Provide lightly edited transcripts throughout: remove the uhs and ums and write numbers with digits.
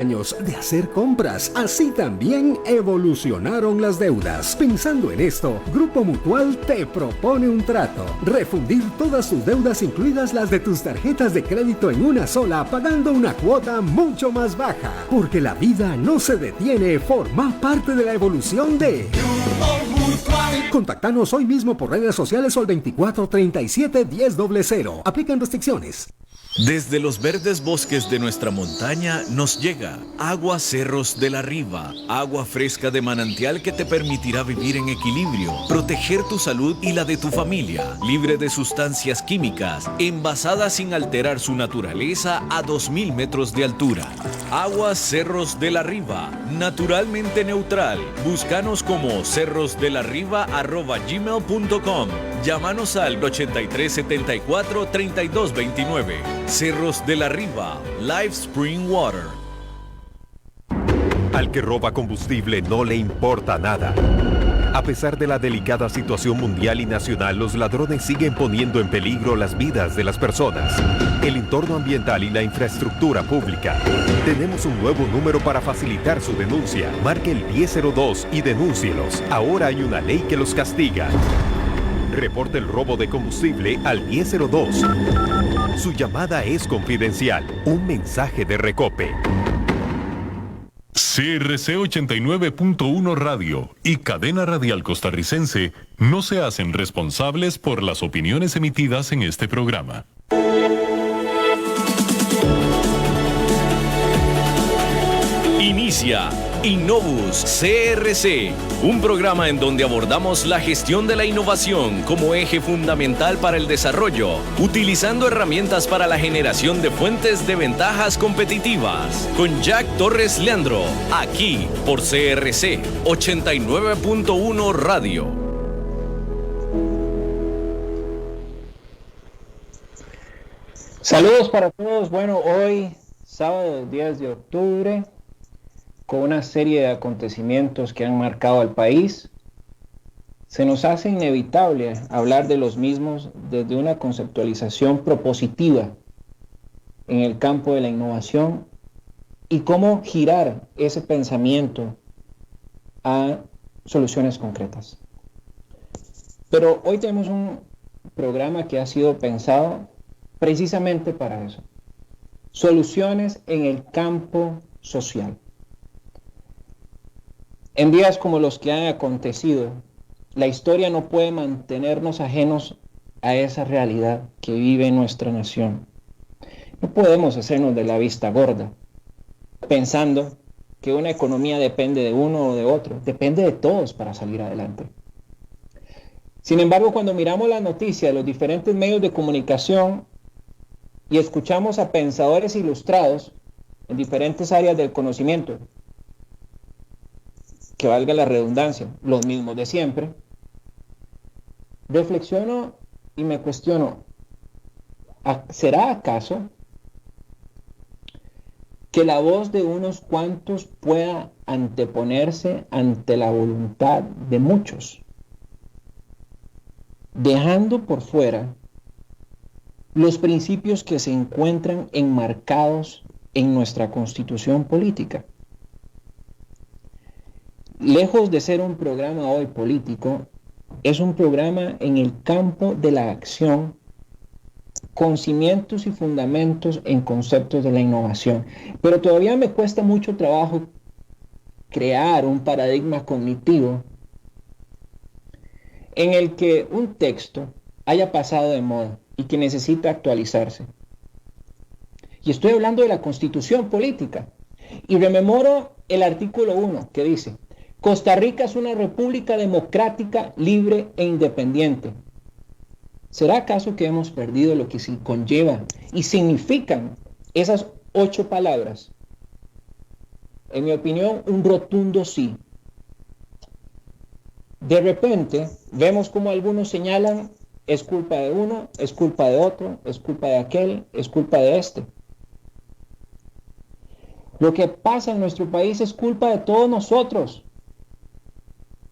Años de hacer compras, así también evolucionaron las deudas. Pensando en esto, Grupo Mutual te propone un trato: refundir todas tus deudas, incluidas las de tus tarjetas de crédito, en una sola, pagando una cuota mucho más baja. Porque la vida no se detiene, forma parte de la evolución de Grupo Mutual. Contactanos hoy mismo por redes sociales o al 2437-1000. Aplican restricciones. Desde los verdes bosques de nuestra montaña nos llega Agua Cerros de la Riva, agua fresca de manantial que te permitirá vivir en equilibrio, proteger tu salud y la de tu familia, libre de sustancias químicas, envasada sin alterar su naturaleza a 2000 metros de altura. Agua Cerros de la Riva, naturalmente neutral. Búscanos como cerrosdelarriba@gmail.com. Llámanos al 8374-3229. Cerros de la Riva, Live Spring Water. Al que roba combustible no le importa nada. A pesar de la delicada situación mundial y nacional, los ladrones siguen poniendo en peligro las vidas de las personas, el entorno ambiental y la infraestructura pública. Tenemos un nuevo número para facilitar su denuncia. Marque el 1002 y denúncielos. Ahora hay una ley que los castiga. Reporte el robo de combustible al 1002. Su llamada es confidencial. Un mensaje de Recope. CRC 89.1 Radio y Cadena Radial Costarricense no se hacen responsables por las opiniones emitidas en este programa. Inicia Innovus CRC, un programa en donde abordamos la gestión de la innovación como eje fundamental para el desarrollo, utilizando herramientas para la generación de fuentes de ventajas competitivas. Con Jack Torres Leandro, aquí por CRC 89.1 Radio. Saludos para todos. Bueno, hoy, sábado 10 de octubre, con una serie de acontecimientos que han marcado al país, se nos hace inevitable hablar de los mismos desde una conceptualización propositiva en el campo de la innovación y cómo girar ese pensamiento a soluciones concretas. Pero hoy tenemos un programa que ha sido pensado precisamente para eso: soluciones en el campo social. En días como los que han acontecido, la historia no puede mantenernos ajenos a esa realidad que vive nuestra nación. No podemos hacernos de la vista gorda, pensando que una economía depende de uno o de otro. Depende de todos para salir adelante. Sin embargo, cuando miramos las noticias de los diferentes medios de comunicación y escuchamos a pensadores ilustrados en diferentes áreas del conocimiento, que valga la redundancia, los mismos de siempre, reflexiono y me cuestiono: ¿será acaso que la voz de unos cuantos pueda anteponerse ante la voluntad de muchos, dejando por fuera los principios que se encuentran enmarcados en nuestra Constitución política? Lejos de ser un programa hoy político, es un programa en el campo de la acción, con cimientos y fundamentos en conceptos de la innovación. Pero todavía me cuesta mucho trabajo crear un paradigma cognitivo en el que un texto haya pasado de moda y que necesita actualizarse. Y estoy hablando de la Constitución política. Y rememoro el artículo 1 que dice: Costa Rica es una república democrática, libre e independiente. ¿Será acaso que hemos perdido lo que conlleva y significan esas 8 palabras? En mi opinión, un rotundo sí. De repente, vemos como algunos señalan: es culpa de uno, es culpa de otro, es culpa de aquel, es culpa de este. Lo que pasa en nuestro país es culpa de todos nosotros.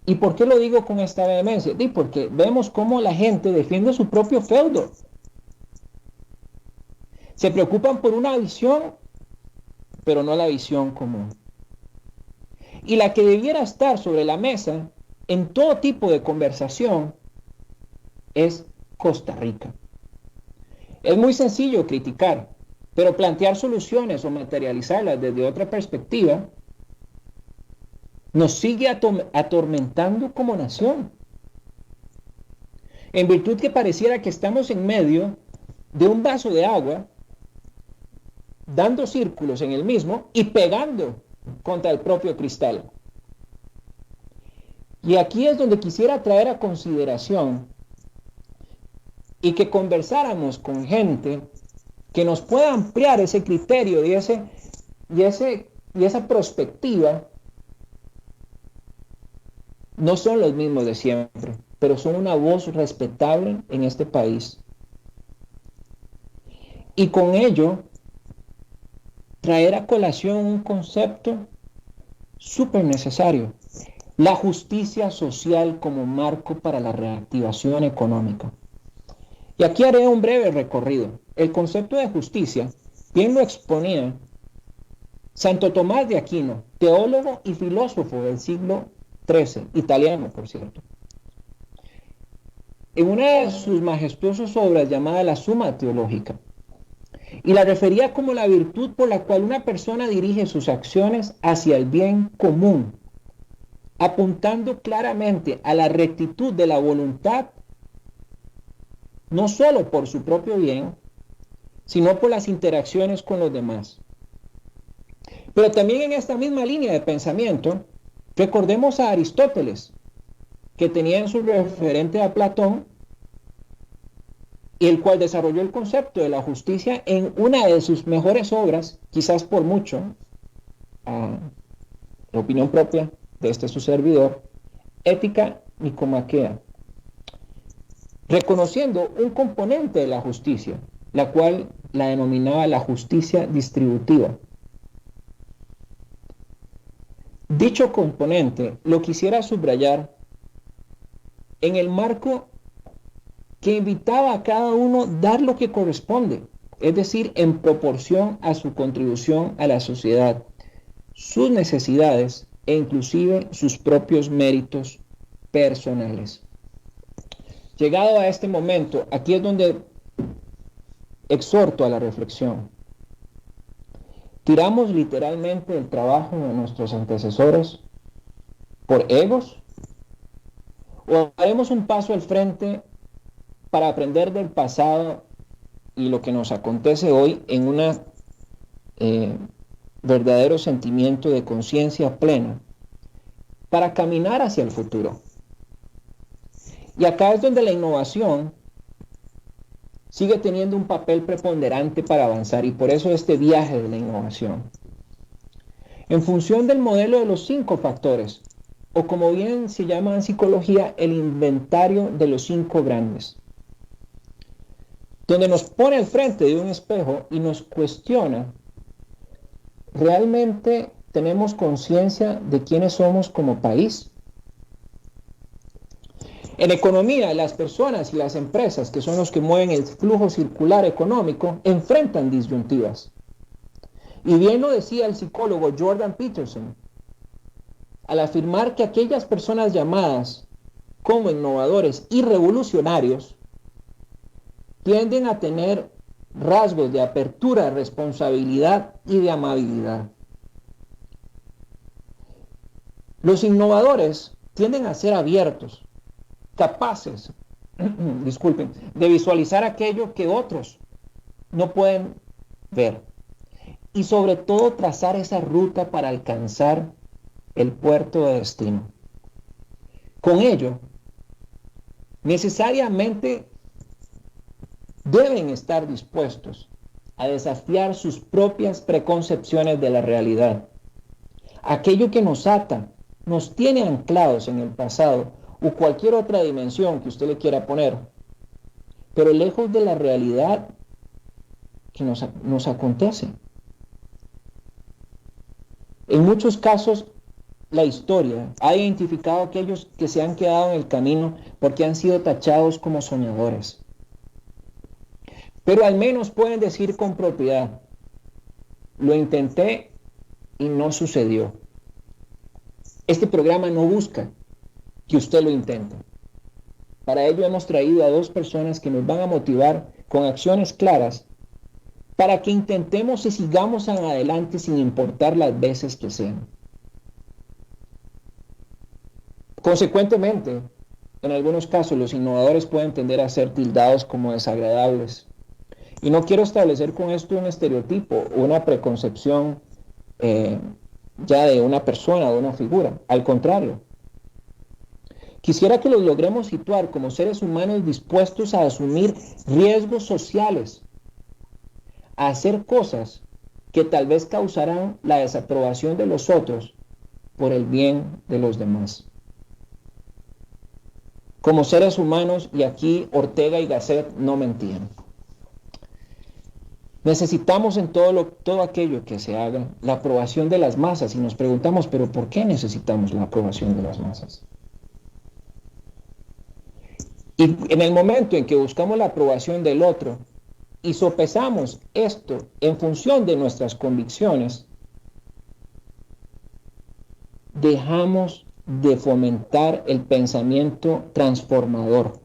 ¿Y por qué lo digo con esta vehemencia? Porque vemos cómo la gente defiende su propio feudo. Se preocupan por una visión pero no la visión común. Y la que debiera estar sobre la mesa en todo tipo de conversación es Costa Rica. Es muy sencillo criticar, pero plantear soluciones o materializarlas desde otra perspectiva nos sigue atormentando como nación. En virtud que pareciera que estamos en medio de un vaso de agua, dando círculos en el mismo y pegando contra el propio cristal. Y aquí es donde quisiera traer a consideración y que conversáramos con gente que nos pueda ampliar ese criterio y esa perspectiva. No son los mismos de siempre, pero son una voz respetable en este país. Y con ello, traer a colación un concepto súper necesario: la justicia social como marco para la reactivación económica. Y aquí haré un breve recorrido. El concepto de justicia bien lo exponía Santo Tomás de Aquino, teólogo y filósofo del siglo XIII, italiano, por cierto. En una de sus majestuosas obras llamada La Suma Teológica, y la refería como la virtud por la cual una persona dirige sus acciones hacia el bien común, apuntando claramente a la rectitud de la voluntad, no solo por su propio bien, sino por las interacciones con los demás. Pero también en esta misma línea de pensamiento, recordemos a Aristóteles, que tenía en su referente a Platón, y el cual desarrolló el concepto de la justicia en una de sus mejores obras, quizás por mucho, la opinión propia de su servidor, Ética Nicomaquea, reconociendo un componente de la justicia, la cual la denominaba la justicia distributiva. Dicho componente lo quisiera subrayar en el marco que invitaba a cada uno dar lo que corresponde, es decir, en proporción a su contribución a la sociedad, sus necesidades e inclusive sus propios méritos personales. Llegado a este momento, aquí es donde exhorto a la reflexión. ¿Tiramos literalmente el trabajo de nuestros antecesores por egos? ¿O haremos un paso al frente para aprender del pasado y lo que nos acontece hoy en un verdadero sentimiento de conciencia plena para caminar hacia el futuro? Y acá es donde la innovación sigue teniendo un papel preponderante para avanzar, y por eso este viaje de la innovación. En función del modelo de los 5 factores, o como bien se llama en psicología, el inventario de los 5 grandes, donde nos pone al frente de un espejo y nos cuestiona, ¿realmente tenemos conciencia de quiénes somos como país? En economía, las personas y las empresas, que son los que mueven el flujo circular económico, enfrentan disyuntivas. Y bien lo decía el psicólogo Jordan Peterson, al afirmar que aquellas personas llamadas como innovadores y revolucionarios tienden a tener rasgos de apertura, responsabilidad y de amabilidad. Los innovadores tienden a ser abiertos, capaces, de visualizar aquello que otros no pueden ver, y sobre todo trazar esa ruta para alcanzar el puerto de destino. Con ello, necesariamente deben estar dispuestos a desafiar sus propias preconcepciones de la realidad. Aquello que nos ata, nos tiene anclados en el pasado o cualquier otra dimensión que usted le quiera poner, pero lejos de la realidad que nos acontece. En muchos casos, la historia ha identificado a aquellos que se han quedado en el camino porque han sido tachados como soñadores. Pero al menos pueden decir con propiedad: lo intenté y no sucedió. Este programa no busca que usted lo intente. Para ello hemos traído a 2 personas que nos van a motivar con acciones claras para que intentemos y sigamos adelante sin importar las veces que sean. Consecuentemente, en algunos casos los innovadores pueden tender a ser tildados como desagradables. Y no quiero establecer con esto un estereotipo o una preconcepción ya de una persona o de una figura. Al contrario, quisiera que los logremos situar como seres humanos dispuestos a asumir riesgos sociales, a hacer cosas que tal vez causarán la desaprobación de los otros por el bien de los demás. Como seres humanos, y aquí Ortega y Gasset no mentían, necesitamos en todo aquello que se haga la aprobación de las masas, y nos preguntamos, ¿pero por qué necesitamos la aprobación de las masas? Y en el momento en que buscamos la aprobación del otro y sopesamos esto en función de nuestras convicciones, dejamos de fomentar el pensamiento transformador.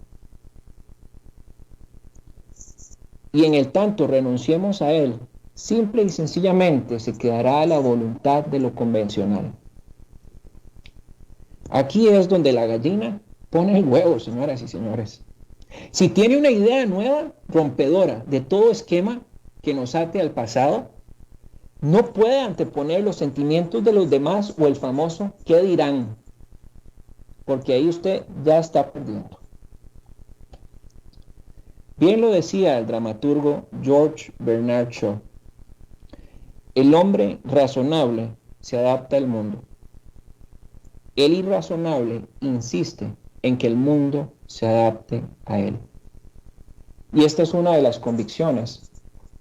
Y en el tanto renunciemos a él, simple y sencillamente se quedará a la voluntad de lo convencional. Aquí es donde la gallina pone el huevo, señoras y señores. Si tiene una idea nueva, rompedora de todo esquema que nos ate al pasado, no puede anteponer los sentimientos de los demás o el famoso ¿qué dirán? Porque ahí usted ya está perdiendo. Bien lo decía el dramaturgo George Bernard Shaw: el hombre razonable se adapta al mundo. El irrazonable insiste en que el mundo se adapte a él. Y esta es una de las convicciones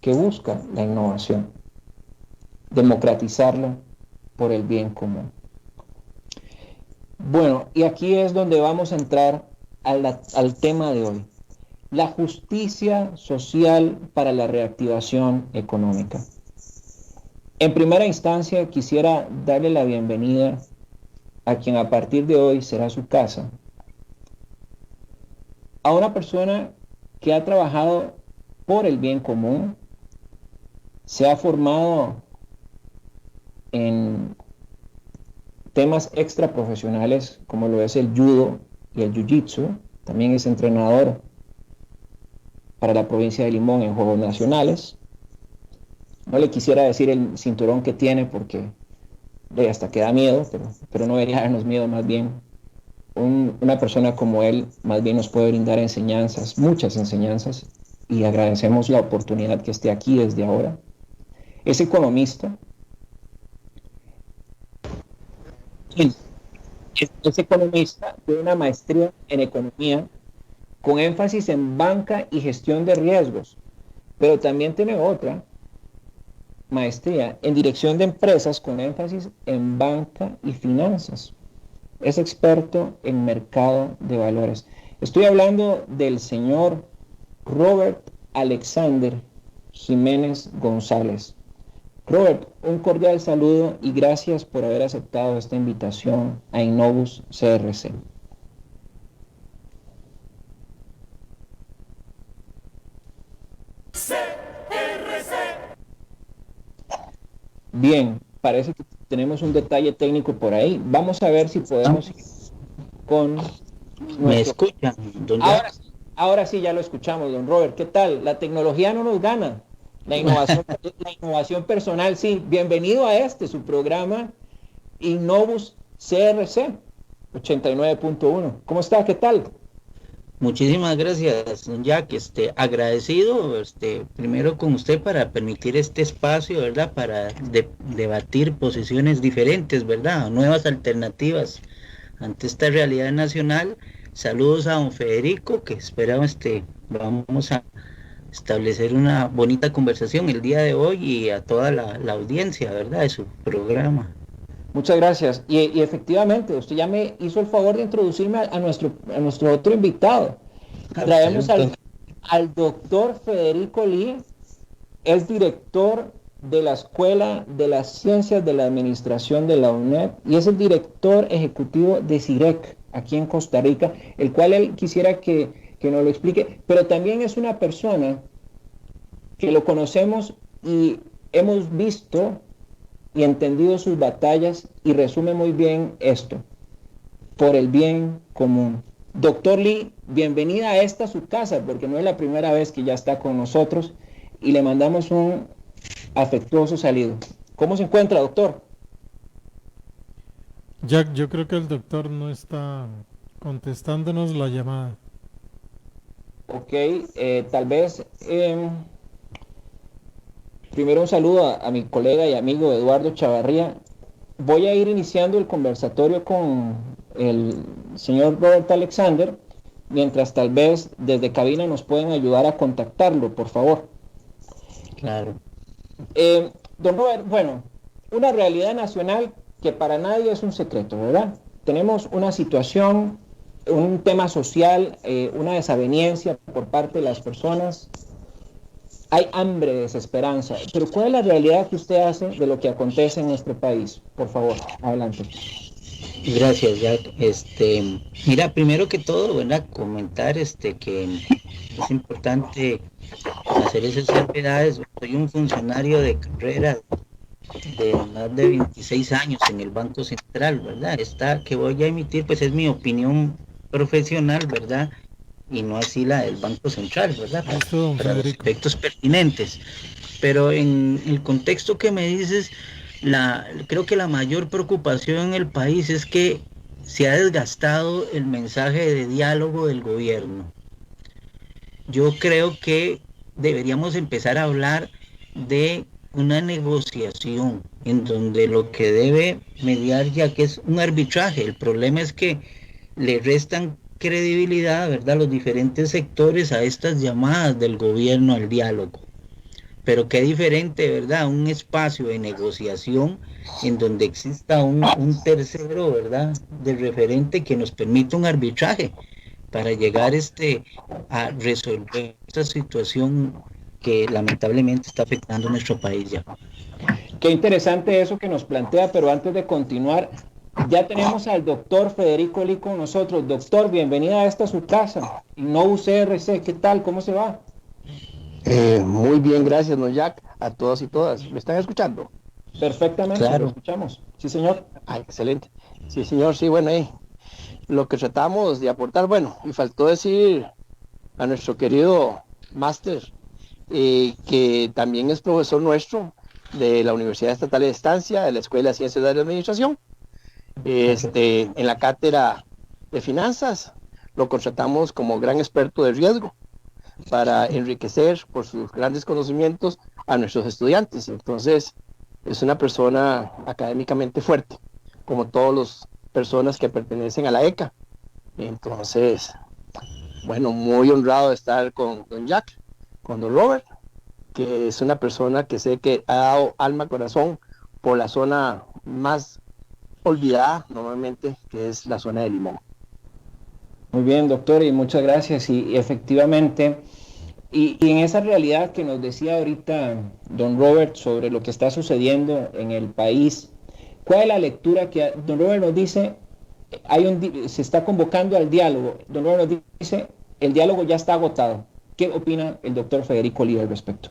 que busca la innovación: democratizarla por el bien común. Bueno, y aquí es donde vamos a entrar al tema de hoy: la justicia social para la reactivación económica. En primera instancia, quisiera darle la bienvenida a quien a partir de hoy será su casa, a una persona que ha trabajado por el bien común, se ha formado en temas extra profesionales como lo es el judo y el jiu-jitsu. También es entrenador para la provincia de Limón en Juegos Nacionales. No le quisiera decir el cinturón que tiene porque hasta que da miedo, pero no debería darnos miedo. Más bien, una persona como él más bien nos puede brindar enseñanzas, muchas enseñanzas, y agradecemos la oportunidad que esté aquí desde ahora. Es economista. Es economista de una maestría en economía con énfasis en banca y gestión de riesgos, pero también tiene otra maestría en dirección de empresas con énfasis en banca y finanzas. Es experto en mercado de valores. Estoy hablando del señor Robert Alexander Jiménez González. Robert, un cordial saludo y gracias por haber aceptado esta invitación a Innovus CRC. Bien, parece que tenemos un detalle técnico por ahí. Vamos a ver si podemos ir con ¿Me escuchan, don Jack? Ahora sí, ya lo escuchamos, don Robert. ¿Qué tal? La tecnología no nos gana. La innovación personal, sí. Bienvenido a su programa Innovus CRC 89.1. ¿Cómo está? ¿Qué tal? Muchísimas gracias, don Jack. Agradecido, primero con usted para permitir este espacio, ¿verdad? Para debatir posiciones diferentes, ¿verdad? Nuevas alternativas ante esta realidad nacional. Saludos a don Federico, que esperamos vamos a establecer una bonita conversación el día de hoy, y a toda la audiencia, ¿verdad? De su programa. Muchas gracias. Y efectivamente, usted ya me hizo el favor de introducirme a nuestro otro invitado. Traemos al doctor Federico Lee, es director de la Escuela de las Ciencias de la Administración de la UNED y es el director ejecutivo de CIREC aquí en Costa Rica, el cual él quisiera que nos lo explique, pero también es una persona que lo conocemos y hemos visto y entendido sus batallas y resume muy bien esto, por el bien común. Doctor Lee, bienvenida a esta su casa, porque no es la primera vez que ya está con nosotros y le mandamos un afectuoso saludo. ¿Cómo se encuentra, doctor? Jack, yo creo que el doctor no está contestándonos la llamada. Ok, tal vez primero un saludo a mi colega y amigo Eduardo Chavarría. Voy a ir iniciando el conversatorio con el señor Robert Alexander, mientras tal vez desde cabina nos pueden ayudar a contactarlo, por favor. Claro. Don Robert, bueno, una realidad nacional que para nadie es un secreto, ¿verdad? Tenemos una situación, un tema social, una desaveniencia por parte de las personas. Hay hambre, desesperanza. Pero ¿cuál es la realidad que usted hace de lo que acontece en nuestro país? Por favor, adelante. Gracias, Jack. Mira, primero que todo, ¿verdad? Comentar que es importante hacer esas salvedades. Soy un funcionario de carrera de más de 26 años en el Banco Central, ¿verdad? Esta que voy a emitir, pues es mi opinión profesional, ¿verdad? Y no así la del Banco Central, ¿verdad? Para los efectos pertinentes. Pero en el contexto que me dices, creo que la mayor preocupación en el país es que se ha desgastado el mensaje de diálogo del gobierno. Yo creo que deberíamos empezar a hablar de una negociación en donde lo que debe mediar ya que es un arbitraje. El problema es que le restan credibilidad, ¿verdad?, los diferentes sectores a estas llamadas del gobierno al diálogo. Pero qué diferente, ¿verdad?, un espacio de negociación en donde exista un tercero, ¿verdad?, de referente que nos permita un arbitraje para llegar a resolver esta situación que lamentablemente está afectando a nuestro país ya. Qué interesante eso que nos plantea, pero antes de continuar, ya tenemos al doctor Federico Lee con nosotros. Doctor, bienvenida a esta su casa. No UCRC, ¿qué tal? ¿Cómo se va? Muy bien, gracias, don Jack, a todos y todas. ¿Me están escuchando? Perfectamente, claro. Lo escuchamos. Sí, señor. Excelente. Sí, señor, sí, bueno, lo que tratamos de aportar, bueno, y faltó decir a nuestro querido máster, que también es profesor nuestro de la Universidad Estatal de Estancia, de la Escuela de Ciencias de la Administración, en la cátedra de finanzas. Lo contratamos como gran experto de riesgo para enriquecer por sus grandes conocimientos a nuestros estudiantes. Entonces, es una persona académicamente fuerte, como todas las personas que pertenecen a la ECA. Entonces, bueno, muy honrado de estar con don Jack, con don Robert, que es una persona que sé que ha dado alma, corazón por la zona más olvidada normalmente, que es la zona de Limón. Muy bien, doctor, y muchas gracias. Y efectivamente, y en esa realidad que nos decía ahorita don Robert sobre lo que está sucediendo en el país, ¿cuál es la lectura que don Robert nos dice? Se está convocando al diálogo. Don Robert nos dice, el diálogo ya está agotado. ¿Qué opina el doctor Federico Lee al respecto?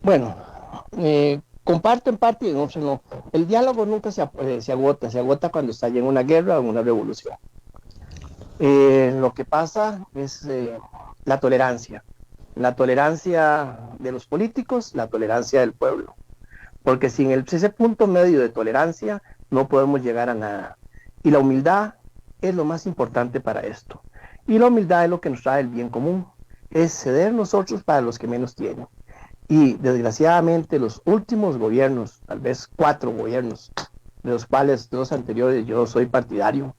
Bueno, comparto en parte, no. El diálogo nunca se agota cuando está ya en una guerra o en una revolución. Lo que pasa es la tolerancia de los políticos, la tolerancia del pueblo, porque sin ese punto medio de tolerancia no podemos llegar a nada, y la humildad es lo más importante para esto, y la humildad es lo que nos trae el bien común, es ceder nosotros para los que menos tienen. Y desgraciadamente los últimos gobiernos, tal vez 4 gobiernos, de los cuales 2 anteriores yo soy partidario,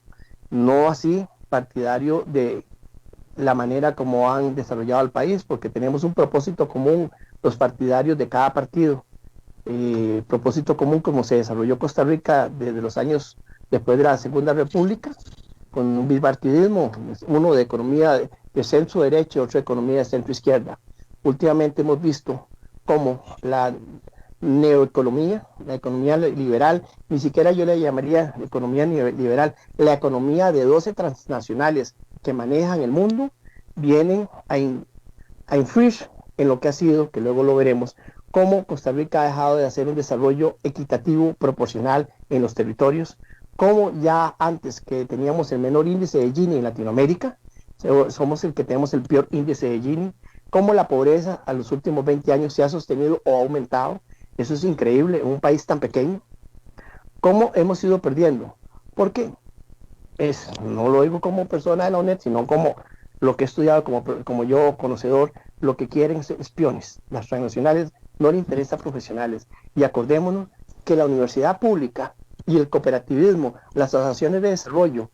no así partidario de la manera como han desarrollado el país, porque tenemos un propósito común los partidarios de cada partido, propósito común como se desarrolló Costa Rica desde los años después de la Segunda República, con un bipartidismo, uno de economía de centro derecha y otro de economía de centro izquierda. Últimamente hemos visto como la neoeconomía, la economía liberal, ni siquiera yo le llamaría economía liberal, la economía de 12 transnacionales que manejan el mundo, vienen a influir en lo que ha sido, que luego lo veremos, cómo Costa Rica ha dejado de hacer un desarrollo equitativo, proporcional en los territorios, cómo ya antes que teníamos el menor índice de Gini en Latinoamérica, somos el que tenemos el peor índice de Gini, cómo la pobreza a los últimos 20 años se ha sostenido o aumentado. Eso es increíble en un país tan pequeño. ¿Cómo hemos ido perdiendo? ¿Por qué? No lo digo como persona de la UNED, sino como lo que he estudiado, como yo conocedor, lo que quieren ser espiones. Las transnacionales no le interesan profesionales. Y acordémonos que la universidad pública y el cooperativismo, las asociaciones de desarrollo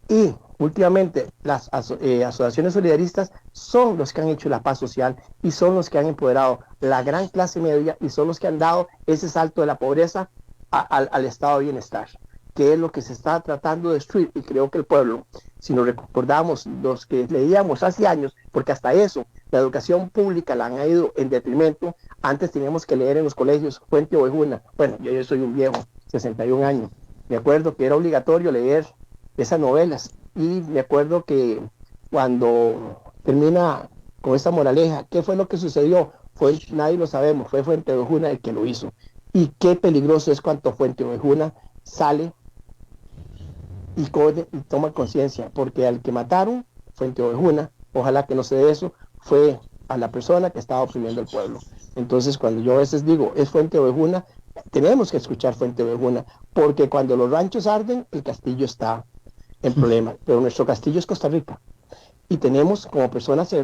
y últimamente las asociaciones solidaristas son los que han hecho la paz social y son los que han empoderado la gran clase media y son los que han dado ese salto de la pobreza al estado de bienestar, que es lo que se está tratando de destruir. Y creo que el pueblo, si nos recordamos los que leíamos hace años, porque hasta eso la educación pública la han ido en detrimento. Antes teníamos que leer en los colegios Fuente Ovejuna. Bueno, yo soy un viejo, 61 años, me acuerdo que era obligatorio leer esas novelas, y me acuerdo que cuando termina con esta moraleja, ¿qué fue lo que sucedió? Nadie lo sabemos, fue Fuente Ovejuna el que lo hizo, y qué peligroso es cuando Fuente Ovejuna sale y toma conciencia, porque al que mataron, Fuente Ovejuna, ojalá que no se dé eso, fue a la persona que estaba oprimiendo al pueblo. Entonces, cuando yo a veces digo, es Fuente Ovejuna, tenemos que escuchar Fuente Ovejuna, porque cuando los ranchos arden, el castillo está en problema, pero nuestro castillo es Costa Rica, y tenemos como personas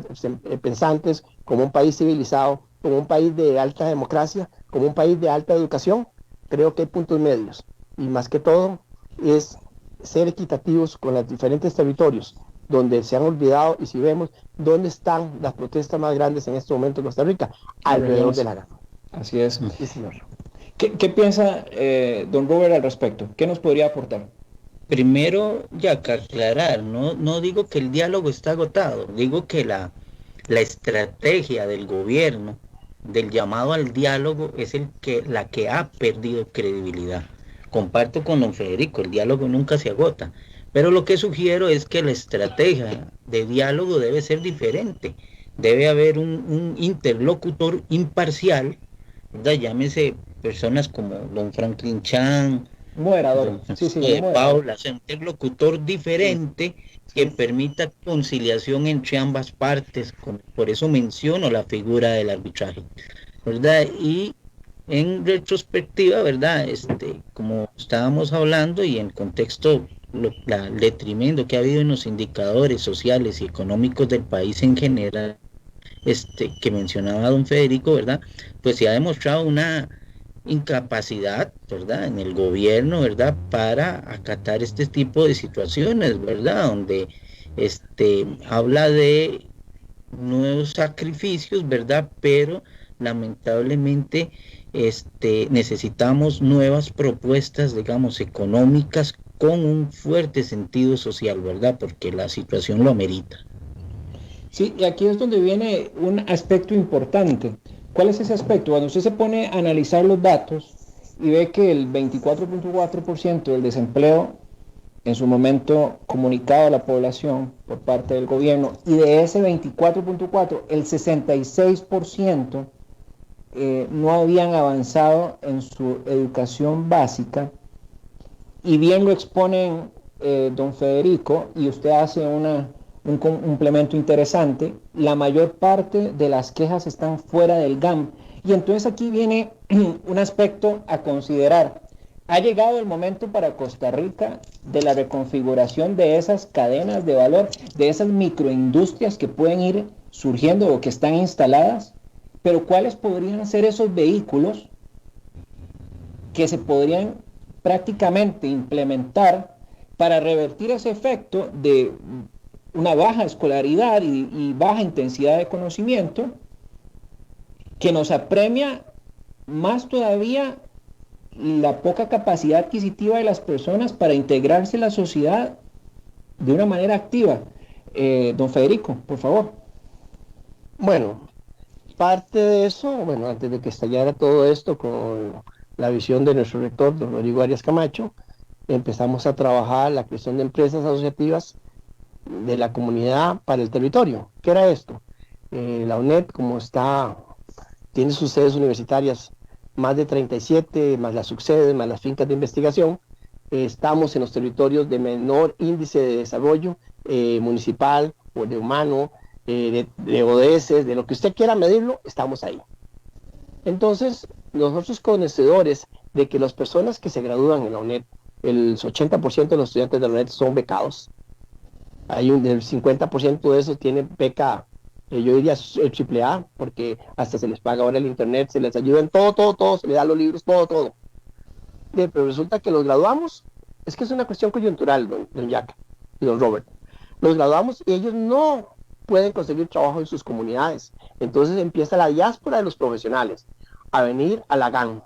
pensantes, como un país civilizado, como un país de alta democracia, como un país de alta educación, creo que hay puntos medios, y más que todo es ser equitativos con los diferentes territorios donde se han olvidado, y si vemos dónde están las protestas más grandes en este momento en Costa Rica, alrededor de la gana. Así es. Sí, señor. ¿Qué piensa don Robert al respecto? ¿Qué nos podría aportar? Primero, ya que aclarar, no digo que el diálogo está agotado, digo que la estrategia del gobierno, del llamado al diálogo, es la que ha perdido credibilidad. Comparto con don Federico, el diálogo nunca se agota, pero lo que sugiero es que la estrategia de diálogo debe ser diferente. Debe haber un interlocutor imparcial, ¿verdad? Llámese personas como don Franklin Chan, moderador, Paula, un interlocutor diferente que permita conciliación entre ambas partes. Por eso menciono la figura del arbitraje, ¿verdad? Y en retrospectiva, ¿verdad? Como estábamos hablando y en contexto el detrimento que ha habido en los indicadores sociales y económicos del país en general, que mencionaba don Federico, ¿verdad? Pues se ha demostrado una incapacidad, ¿verdad?, en el gobierno, ¿verdad?, para acatar este tipo de situaciones, ¿verdad?, donde habla de nuevos sacrificios, ¿verdad?, pero lamentablemente necesitamos nuevas propuestas, digamos, económicas con un fuerte sentido social, ¿verdad?, porque la situación lo amerita. Sí, y aquí es donde viene un aspecto importante. ¿Cuál es ese aspecto? Cuando usted se pone a analizar los datos y ve que el 24.4% del desempleo en su momento comunicado a la población por parte del gobierno, y de ese 24.4, el 66% no habían avanzado en su educación básica, y bien lo exponen don Federico, y usted hace un complemento interesante. La mayor parte de las quejas están fuera del GAM, y entonces aquí viene un aspecto a considerar. Ha llegado el momento para Costa Rica de la reconfiguración de esas cadenas de valor, de esas microindustrias que pueden ir surgiendo o que están instaladas, pero ¿cuáles podrían ser esos vehículos que se podrían prácticamente implementar para revertir ese efecto de una baja escolaridad y baja intensidad de conocimiento, que nos apremia más todavía la poca capacidad adquisitiva de las personas para integrarse en la sociedad de una manera activa? Don Federico, por favor. Bueno, parte de eso, bueno, antes de que estallara todo esto con la visión de nuestro rector, don Rodrigo Arias Camacho, empezamos a trabajar la creación de empresas asociativas de la comunidad para el territorio. ¿Qué era esto? La UNED, como tiene sus sedes universitarias, más de 37, más las subsedes, más las fincas de investigación, estamos en los territorios de menor índice de desarrollo municipal o de humano, de ODS, de lo que usted quiera medirlo, estamos ahí. Entonces, nosotros conocedores de que las personas que se gradúan en la UNED, el 80% de los estudiantes de la UNED son becados. El 50% de esos tienen beca, yo diría el AAA, porque hasta se les paga ahora el internet, se les ayuda en todo, se les da los libros, todo. Pero resulta que los graduamos, es que es una cuestión coyuntural, don Jack y don Robert. Los graduamos y ellos no pueden conseguir trabajo en sus comunidades. Entonces empieza la diáspora de los profesionales a venir a la GAN,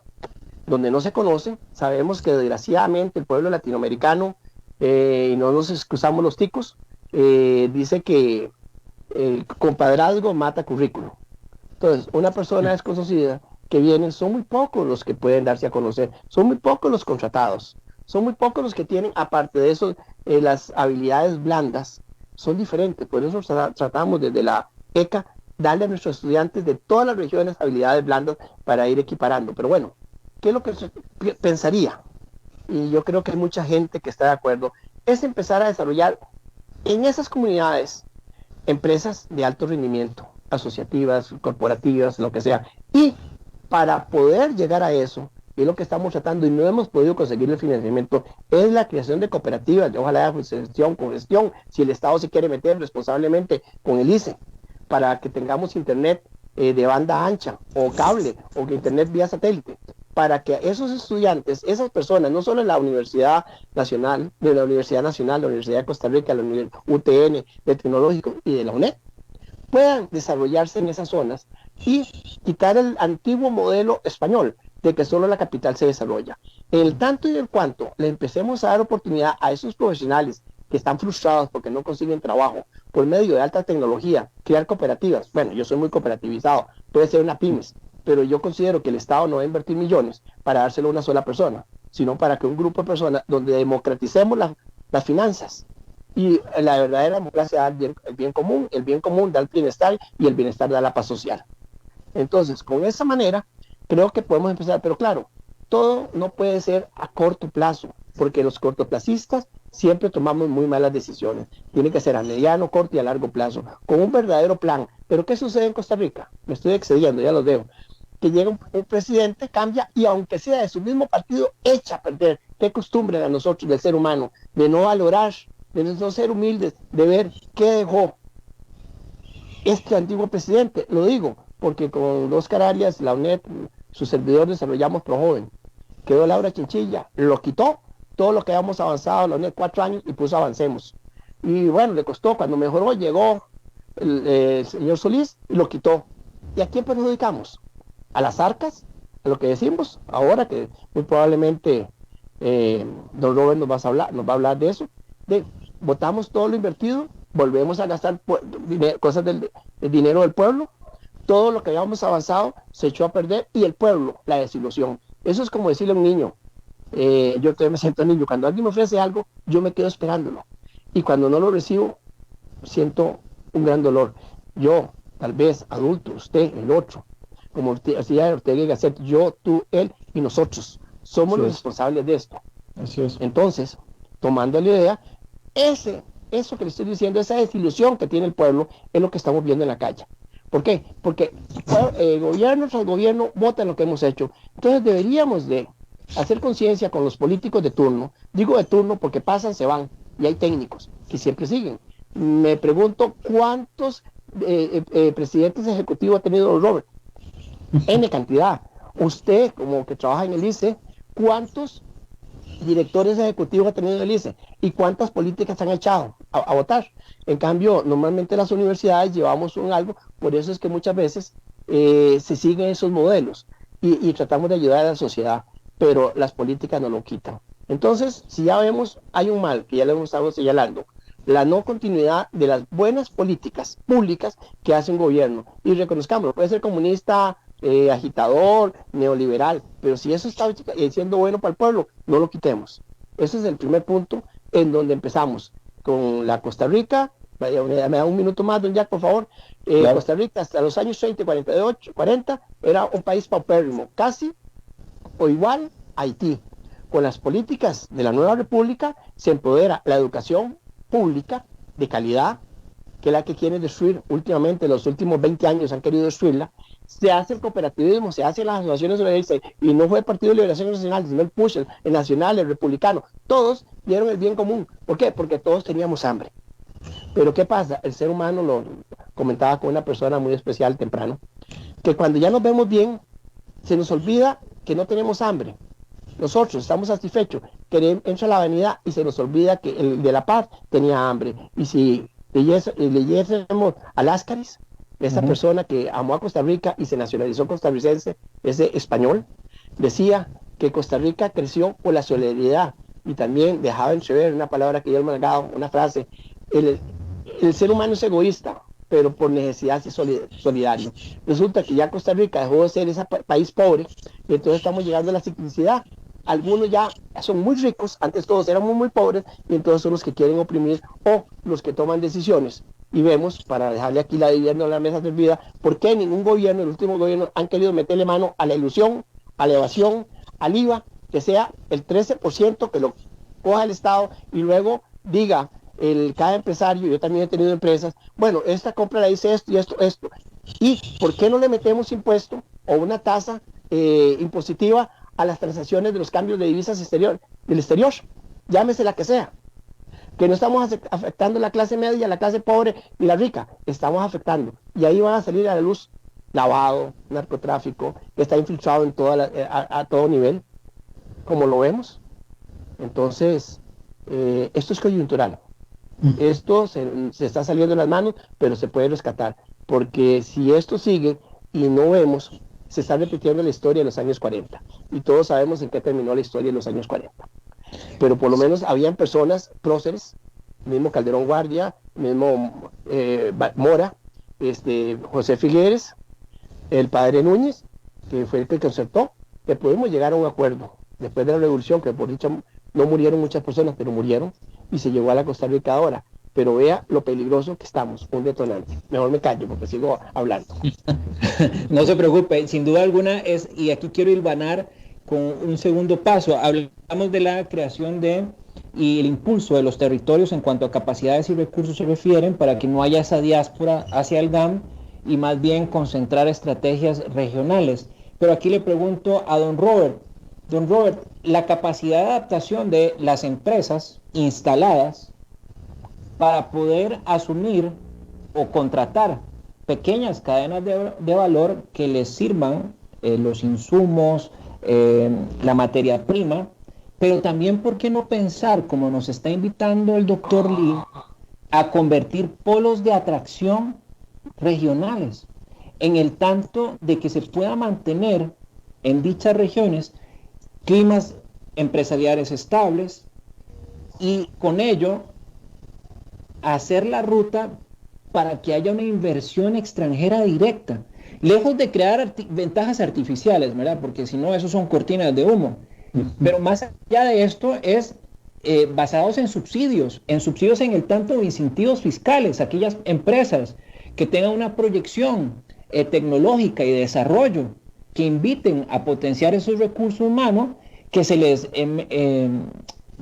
donde no se conocen. Sabemos que desgraciadamente el pueblo latinoamericano, y no nos excusamos los ticos, dice que el compadrazgo mata currículum. Entonces, una persona desconocida que viene, son muy pocos los que pueden darse a conocer, son muy pocos los contratados, son muy pocos los que tienen, aparte de eso, las habilidades blandas son diferentes. Por eso tratamos desde la ECA darle a nuestros estudiantes de todas las regiones habilidades blandas para ir equiparando. Pero bueno, ¿qué es lo que pensaría? Y yo creo que hay mucha gente que está de acuerdo, es empezar a desarrollar en esas comunidades empresas de alto rendimiento, asociativas, corporativas, lo que sea. Y para poder llegar a eso, y es lo que estamos tratando y no hemos podido conseguir el financiamiento, es la creación de cooperativas, de ojalá de gestión, con gestión, si el Estado se quiere meter responsablemente con el ICE, para que tengamos internet de banda ancha, o cable, o que internet vía satélite, para que esos estudiantes, esas personas, no solo en la Universidad Nacional, de la Universidad Nacional, la Universidad de Costa Rica, la UTN, de Tecnológico y de la UNED, puedan desarrollarse en esas zonas y quitar el antiguo modelo español de que solo la capital se desarrolla. En el tanto y en el cuanto le empecemos a dar oportunidad a esos profesionales que están frustrados porque no consiguen trabajo por medio de alta tecnología, crear cooperativas. Bueno, yo soy muy cooperativizado, puede ser una pymes, pero yo considero que el Estado no va a invertir millones para dárselo a una sola persona, sino para que un grupo de personas donde democraticemos las finanzas. Y la verdadera democracia da el bien común da el bienestar, y el bienestar da la paz social. Entonces, con esa manera, creo que podemos empezar, pero claro, todo no puede ser a corto plazo, porque los cortoplacistas siempre tomamos muy malas decisiones. Tiene que ser a mediano, corto y a largo plazo, con un verdadero plan. Pero ¿qué sucede en Costa Rica? Me estoy excediendo, ya lo veo. Que llega un presidente, cambia, y aunque sea de su mismo partido, echa a perder. Qué costumbre de nosotros, del ser humano, de no valorar, de no ser humildes, de ver qué dejó este antiguo presidente. Lo digo porque con Oscar Arias, la UNED, su servidor, desarrollamos ProJoven. Quedó Laura Chinchilla, lo quitó, todo lo que habíamos avanzado, la UNED 4 años, y puso Avancemos. Y bueno, le costó, cuando mejoró, llegó el señor Solís y lo quitó. ¿Y a quién perjudicamos? ¿A las arcas? ¿A lo que decimos ahora? Que muy probablemente don Robert nos va a hablar de eso. Botamos todo lo invertido, volvemos a gastar cosas del dinero del pueblo, todo lo que habíamos avanzado se echó a perder, y el pueblo, la desilusión. Eso es como decirle a un niño, yo todavía me siento niño, cuando alguien me ofrece algo, yo me quedo esperándolo, y cuando no lo recibo, siento un gran dolor. Yo, tal vez, adulto, usted, el otro, como decía Ortega y Gasset, yo, tú, él y nosotros, somos los responsables de esto. Así es. Entonces, tomando la idea, eso que le estoy diciendo, esa desilusión que tiene el pueblo, es lo que estamos viendo en la calle. ¿Por qué? Porque gobierno tras gobierno votan lo que hemos hecho. Entonces deberíamos de hacer conciencia con los políticos de turno. Digo de turno porque pasan, se van, y hay técnicos que siempre siguen. Me pregunto cuántos presidentes ejecutivos ha tenido Robert. N cantidad. Usted, como que trabaja en el ICE, ¿cuántos directores ejecutivos ha tenido el ICE? ¿Y cuántas políticas han echado a votar? En cambio, normalmente las universidades llevamos algo, por eso es que muchas veces se siguen esos modelos y tratamos de ayudar a la sociedad, pero las políticas no lo quitan. Entonces, si ya vemos, hay un mal que ya le hemos estado señalando, la no continuidad de las buenas políticas públicas que hace un gobierno. Y reconozcámoslo, puede ser comunista, agitador, neoliberal, pero si eso está siendo bueno para el pueblo, no lo quitemos. Ese es el primer punto en donde empezamos con la Costa Rica. Me da un minuto más, don Jack, por favor. Claro. Costa Rica hasta los años 30, 48, 40 era un país paupérrimo, casi o igual a Haití. Con las políticas de la nueva república se empodera la educación pública de calidad, que es la que quieren destruir últimamente. Los últimos 20 años han querido destruirla. Se hace el cooperativismo, se hace las asociaciones socialistas, y no fue el Partido de Liberación Nacional, sino el PUSH, el nacional, el republicano. Todos dieron el bien común. ¿Por qué? Porque todos teníamos hambre. Pero ¿qué pasa? El ser humano, lo comentaba con una persona muy especial temprano, que cuando ya nos vemos bien, se nos olvida que no tenemos hambre. Nosotros estamos satisfechos, que entra a la avenida y se nos olvida que el de La Paz tenía hambre. Y si leyésemos a Láscaris, esa persona que amó a Costa Rica y se nacionalizó costarricense, ese español, decía que Costa Rica creció por la solidaridad, y también dejaba entrever una palabra que yo he marcado, una frase: el ser humano es egoísta, pero por necesidad es solidario. Resulta que ya Costa Rica dejó de ser ese país pobre, y entonces estamos llegando a la ciclicidad. Algunos ya son muy ricos, antes todos éramos muy pobres, y entonces son los que quieren oprimir o los que toman decisiones. Y vemos, para dejarle aquí la dividiendo en la mesa servida, por qué ningún gobierno, el último gobierno, han querido meterle mano a la ilusión, a la evasión, al IVA, que sea el 13% que lo coja el Estado, y luego diga cada empresario, yo también he tenido empresas, bueno, esta compra la dice esto y esto. ¿Y por qué no le metemos impuesto o una tasa impositiva a las transacciones de los cambios de divisas del exterior? Llámese la que sea. Que no estamos afectando la clase media, la clase pobre y la rica, estamos afectando. Y ahí van a salir a la luz lavado, narcotráfico, que está infiltrado en a todo nivel, como lo vemos. Entonces, esto es coyuntural. Esto se está saliendo de las manos, pero se puede rescatar, porque si esto sigue y no vemos, se está repitiendo la historia de los años 40, y todos sabemos en qué terminó la historia de los años 40. Pero por lo menos habían personas próceres, mismo Calderón Guardia, mismo Mora, José Figueres, el padre Núñez, que fue el que concertó, que pudimos llegar a un acuerdo después de la revolución, que por dicho no murieron muchas personas, pero murieron, y se llegó a la Costa Rica ahora. Pero vea lo peligroso que estamos, un detonante. Mejor me callo porque sigo hablando. No se preocupe, sin duda alguna y aquí quiero hilvanar con un segundo paso. Hablamos de la creación y el impulso de los territorios en cuanto a capacidades y recursos se refieren, para que no haya esa diáspora hacia el GAM y más bien concentrar estrategias regionales. Pero aquí le pregunto a don Robert. Don Robert, la capacidad de adaptación de las empresas instaladas para poder asumir o contratar pequeñas cadenas de valor que les sirvan los insumos, la materia prima, pero también, ¿por qué no pensar, como nos está invitando el doctor Lee, a convertir polos de atracción regionales, en el tanto de que se pueda mantener en dichas regiones climas empresariales estables, y con ello hacer la ruta para que haya una inversión extranjera directa, lejos de crear ventajas artificiales, ¿verdad? Porque si no, eso son cortinas de humo. Pero más allá de esto es basados en subsidios en el tanto de incentivos fiscales, aquellas empresas que tengan una proyección tecnológica y de desarrollo, que inviten a potenciar esos recursos humanos, que se les,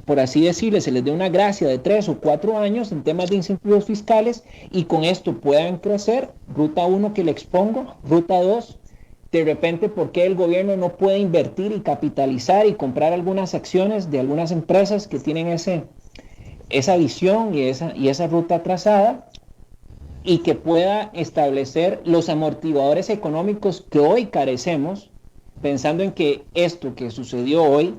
por así decirlo, se les dé una gracia de 3 o 4 años en temas de incentivos fiscales, y con esto puedan crecer. Ruta 1 que le expongo, ruta 2, de repente, ¿por qué el gobierno no puede invertir y capitalizar y comprar algunas acciones de algunas empresas que tienen esa visión y esa ruta trazada, y que pueda establecer los amortiguadores económicos que hoy carecemos, pensando en que esto que sucedió hoy,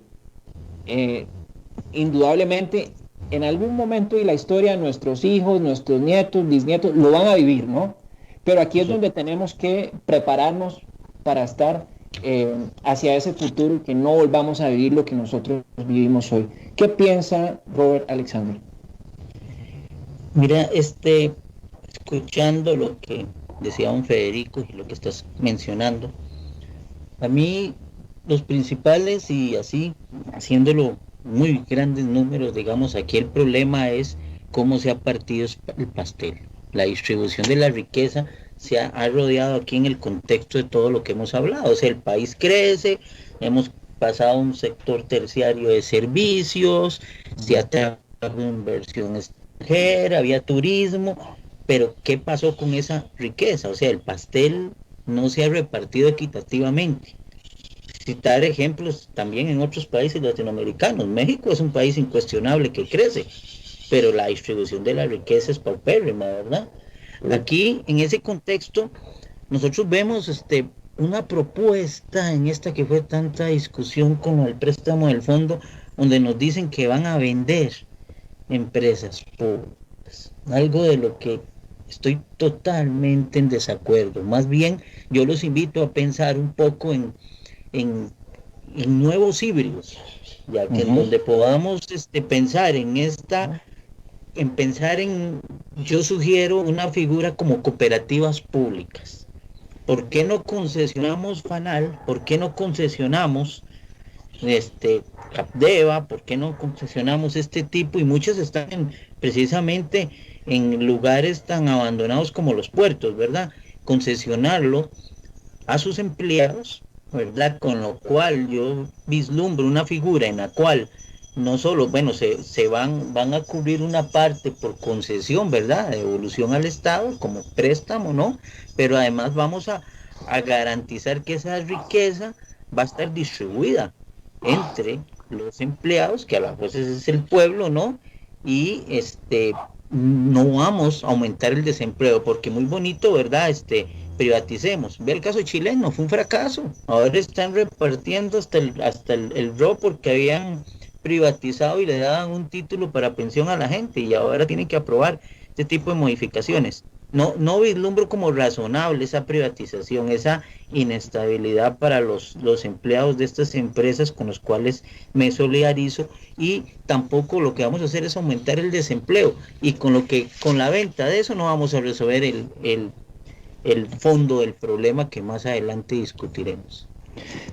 indudablemente en algún momento de la historia nuestros hijos, nuestros nietos, bisnietos lo van a vivir, ¿no? Pero aquí es donde tenemos que prepararnos para estar hacia ese futuro, y que no volvamos a vivir lo que nosotros vivimos hoy. ¿Qué piensa Robert Alexander? Mira, escuchando lo que decía don Federico y lo que estás mencionando, a mí los principales y así, haciéndolo muy grandes números, digamos, aquí el problema es cómo se ha partido el pastel. La distribución de la riqueza ha rodeado aquí en el contexto de todo lo que hemos hablado. O sea, el país crece, hemos pasado a un sector terciario de servicios, se ha traído inversión extranjera, había turismo, pero ¿qué pasó con esa riqueza? O sea, el pastel no se ha repartido equitativamente. Citar ejemplos también en otros países latinoamericanos. México es un país incuestionable que crece, pero la distribución de la riqueza es paupérrima, ¿verdad? Aquí, en ese contexto, nosotros vemos una propuesta en esta que fue tanta discusión con el préstamo del fondo, donde nos dicen que van a vender empresas públicas, algo de lo que estoy totalmente en desacuerdo. Más bien, yo los invito a pensar un poco en nuevos híbridos, ya que en donde podamos pensar yo sugiero una figura como cooperativas públicas. ¿Por qué no concesionamos FANAL? ¿Por qué no concesionamos Capdeva? ¿Por qué no concesionamos este tipo? Y muchas están precisamente en lugares tan abandonados como los puertos, ¿verdad? Concesionarlo a sus empleados, ¿verdad? Con lo cual yo vislumbro una figura en la cual no solo, se van a cubrir una parte por concesión, ¿verdad? De devolución al Estado como préstamo, ¿no? Pero además vamos a garantizar que esa riqueza va a estar distribuida entre los empleados, que a la vez es el pueblo, ¿no? Y no vamos a aumentar el desempleo, porque muy bonito, ¿verdad? Privaticemos. Ve el caso chileno, fue un fracaso. Ahora están repartiendo hasta el RO porque habían privatizado y le daban un título para pensión a la gente y ahora tienen que aprobar este tipo de modificaciones. No vislumbro como razonable esa privatización, esa inestabilidad para los empleados de estas empresas con los cuales me solidarizo, y tampoco lo que vamos a hacer es aumentar el desempleo, y con la venta de eso no vamos a resolver el fondo del problema que más adelante discutiremos.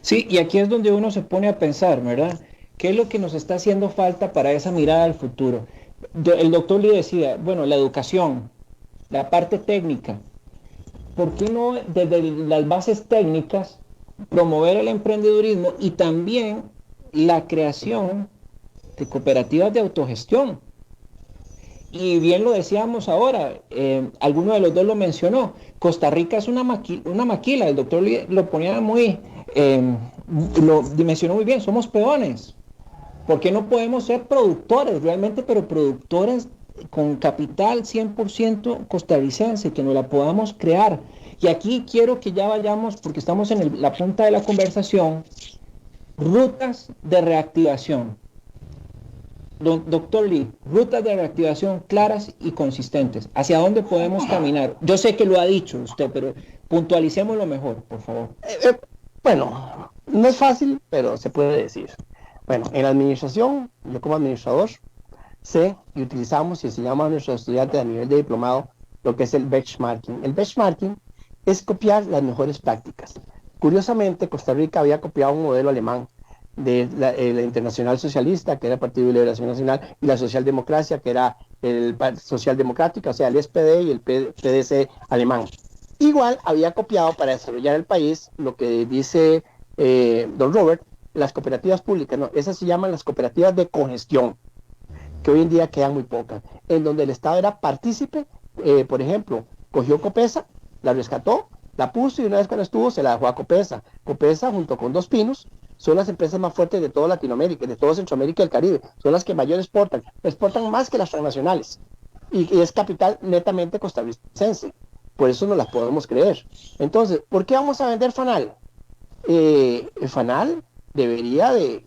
Sí, y aquí es donde uno se pone a pensar, ¿verdad? ¿Qué es lo que nos está haciendo falta para esa mirada al futuro? El doctor Lee decía, bueno, la educación, la parte técnica. ¿Por qué no desde las bases técnicas promover el emprendedurismo y también la creación de cooperativas de autogestión? Y bien lo decíamos ahora, alguno de los dos lo mencionó, Costa Rica es una maquila, el doctor lo ponía lo dimensionó muy bien, somos peones. ¿Por qué no podemos ser productores realmente, pero productores con capital 100% costarricense, que nos la podamos crear? Y aquí quiero que ya vayamos, porque estamos en la punta de la conversación, rutas de reactivación. Doctor Lee, rutas de reactivación claras y consistentes. ¿Hacia dónde podemos caminar? Yo sé que lo ha dicho usted, pero puntualicémoslo mejor, por favor. Bueno, no es fácil, pero se puede decir. Bueno, en la administración, yo como administrador, sé y utilizamos y enseñamos a nuestros estudiantes a nivel de diplomado lo que es el benchmarking. El benchmarking es copiar las mejores prácticas. Curiosamente, Costa Rica había copiado un modelo alemán de la Internacional Socialista, que era el Partido de Liberación Nacional, y la Socialdemocracia, que era el Socialdemocrática, o sea, el SPD y el PDC alemán. Igual había copiado para desarrollar el país lo que dice don Robert, las cooperativas públicas, no, esas se llaman las cooperativas de cogestión, que hoy en día quedan muy pocas, en donde el Estado era partícipe. Por ejemplo, cogió Copesa, la rescató, la puso, y una vez cuando estuvo se la dejó a Copesa. Copesa junto con Dos Pinos son las empresas más fuertes de toda Latinoamérica, de toda Centroamérica y el Caribe, son las que mayor exportan más que las transnacionales, y es capital netamente costarricense, por eso no las podemos creer. Entonces, ¿por qué vamos a vender FANAL? El FANAL debería de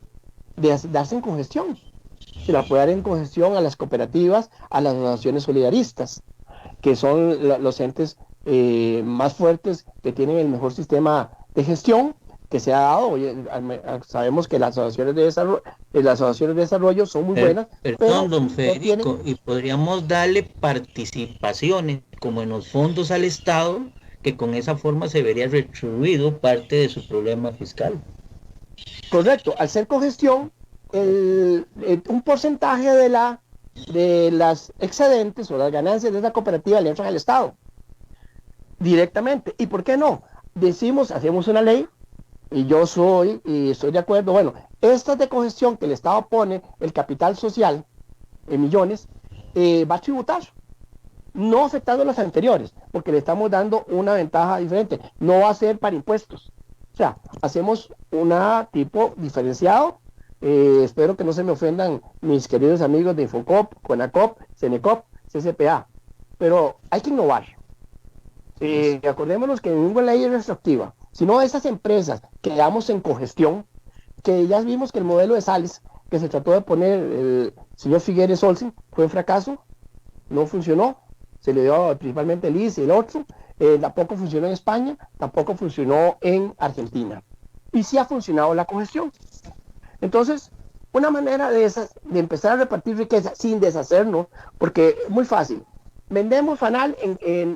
darse en congestión, se la puede dar en congestión a las cooperativas, a las asociaciones solidaristas, que son los entes más fuertes, que tienen el mejor sistema de gestión, que se ha dado. Oye, sabemos que las asociaciones de desarrollo son muy buenas. Perdón, don Federico, y podríamos darle participaciones como en los fondos al Estado, que con esa forma se vería retribuido parte de su problema fiscal. Correcto, al ser cogestión, un porcentaje de las excedentes o las ganancias de esa cooperativa le entran al Estado directamente. ¿Y por qué no? Hacemos una ley, y yo estoy de acuerdo, bueno, estas de cogestión que el Estado pone, el capital social, en millones, va a tributar, no afectando las anteriores, porque le estamos dando una ventaja diferente, no va a ser para impuestos. O sea, hacemos una tipo diferenciado. Espero que no se me ofendan mis queridos amigos de Infocop, Conacop, Cenecop, CCPA, pero hay que innovar. Acordémonos que ninguna ley es retroactiva, sino esas empresas que damos en cogestión, que ya vimos que el modelo de Sales, que se trató de poner el señor Figueres Olsen, fue un fracaso, no funcionó, se le dio principalmente el IS y el otro, tampoco funcionó en España, tampoco funcionó en Argentina, y sí ha funcionado la cogestión. Entonces, una manera de empezar a repartir riqueza sin deshacernos, porque es muy fácil. Vendemos Fanal,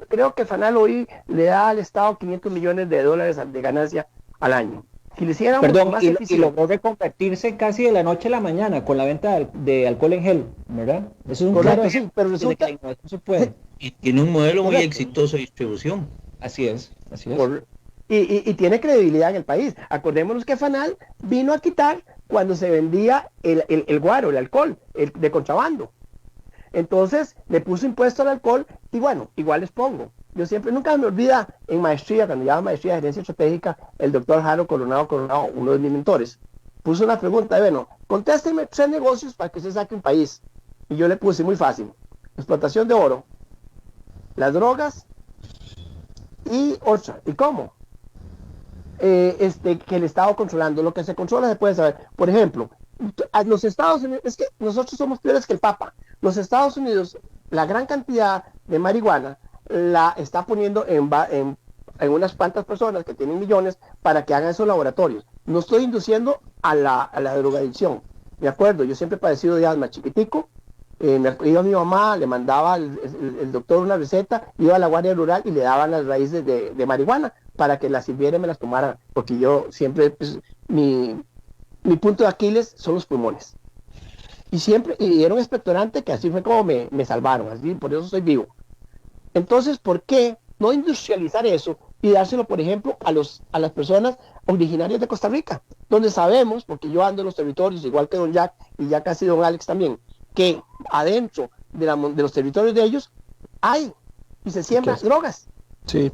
creo que Fanal hoy le da al Estado $500 millones de ganancia al año. Si le hiciéramos más y logró reconvertirse casi de la noche a la mañana con la venta de alcohol en gel, ¿verdad? Eso es un correcto, sí, pero resulta que no se puede. Y tiene un modelo muy exitoso de distribución. Así es. Y tiene credibilidad en el país. Acordémonos que Fanal vino a quitar cuando se vendía el guaro, el alcohol, de contrabando. Entonces le puso impuesto al alcohol y bueno, igual les pongo. Yo siempre, nunca me olvida en maestría, cuando llevaba maestría de gerencia estratégica, el doctor Jaro Coronado, uno de mis mentores, puso una pregunta, bueno, contésteme 3 negocios para que usted saque un país. Y yo le puse muy fácil: explotación de oro, las drogas y otra. ¿Y cómo? Que el Estado controlando. Lo que se controla se puede saber. Por ejemplo, a los Estados Unidos, es que nosotros somos peores que el Papa. Los Estados Unidos, la gran cantidad de marihuana la está poniendo en unas cuantas personas que tienen millones para que hagan esos laboratorios. No estoy induciendo a la drogadicción. Me acuerdo, yo siempre he padecido de asma chiquitico. Iba mi mamá, le mandaba el doctor una receta, iba a la Guardia Rural y le daban las raíces de marihuana para que las sirviera y me las tomara, porque yo siempre, pues, mi punto de Aquiles son los pulmones. Y era un expectorante que así fue como me salvaron, así, por eso soy vivo. Entonces, ¿por qué no industrializar eso y dárselo, por ejemplo, a las personas originarias de Costa Rica, donde sabemos, porque yo ando en los territorios, igual que don Jack y ya casi don Alex también, que adentro de los territorios de ellos hay y se siembran drogas? Sí,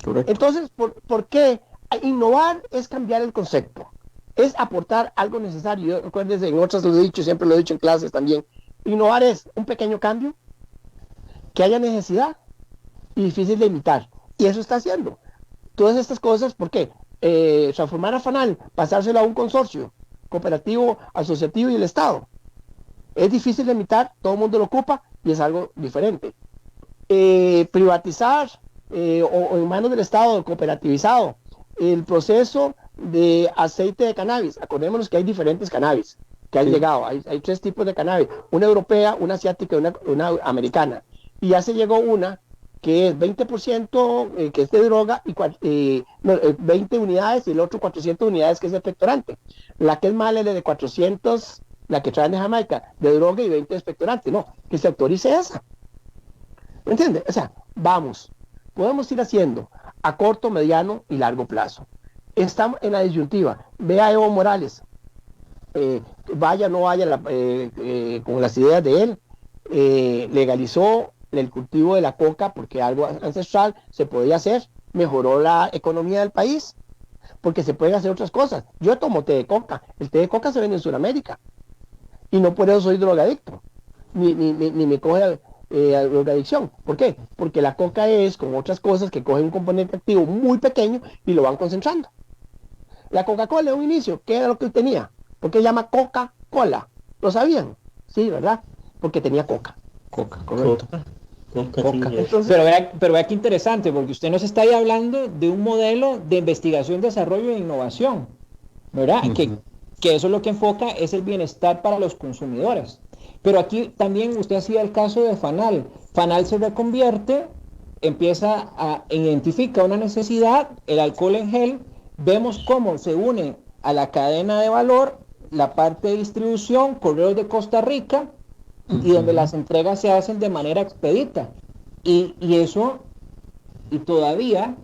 correcto. Entonces, ¿por qué? Innovar es cambiar el concepto, es aportar algo necesario. Yo, acuérdense, en otras lo he dicho, siempre lo he dicho en clases también, innovar es un pequeño cambio que haya necesidad y difícil de imitar, y eso está haciendo. Todas estas cosas, ¿por qué? Transformar a Fanal, pasárselo a un consorcio cooperativo, asociativo y el Estado, es difícil de imitar, todo el mundo lo ocupa y es algo diferente. Privatizar o en manos del Estado, cooperativizado, el proceso de aceite de cannabis. Acordémonos que hay diferentes cannabis que han llegado, hay 3 tipos de cannabis, una europea, una asiática y una americana, y ya se llegó una que es 20% que es de droga y 20 unidades, y el otro 400 unidades que es de expectorante. La que es mala es la de 400, la que traen de Jamaica, de droga, y 20 de expectorante. No, que se autorice esa. ¿Me entiendes? O sea, podemos ir haciendo a corto, mediano y largo plazo. Estamos en la disyuntiva. Ve a Evo Morales, vaya o no vaya con las ideas de él, legalizó el cultivo de la coca porque algo ancestral se podía hacer, mejoró la economía del país, porque se pueden hacer otras cosas. Yo tomo té de coca, el té de coca se vende en Sudamérica y no por eso soy drogadicto, ni me coge drogadicción. ¿Por qué? Porque la coca es, como otras cosas, que cogen un componente activo muy pequeño y lo van concentrando. La Coca-Cola en un inicio, ¿qué era lo que tenía? ¿Por qué se llama Coca-Cola? ¿Lo sabían? Sí, ¿verdad? Porque tenía coca. Coca, correcto. Coca, Coca. sí, Entonces, Pero vea qué interesante, porque usted nos está ahí hablando de un modelo de investigación, desarrollo e innovación, ¿verdad? Que eso es lo que enfoca, es el bienestar para los consumidores. Pero aquí también usted hacía el caso de Fanal. Fanal se reconvierte, empieza a identificar una necesidad, el alcohol en gel, vemos cómo se une a la cadena de valor, la parte de distribución, Correos de Costa Rica, y donde las entregas se hacen de manera expedita. Y eso, y todavía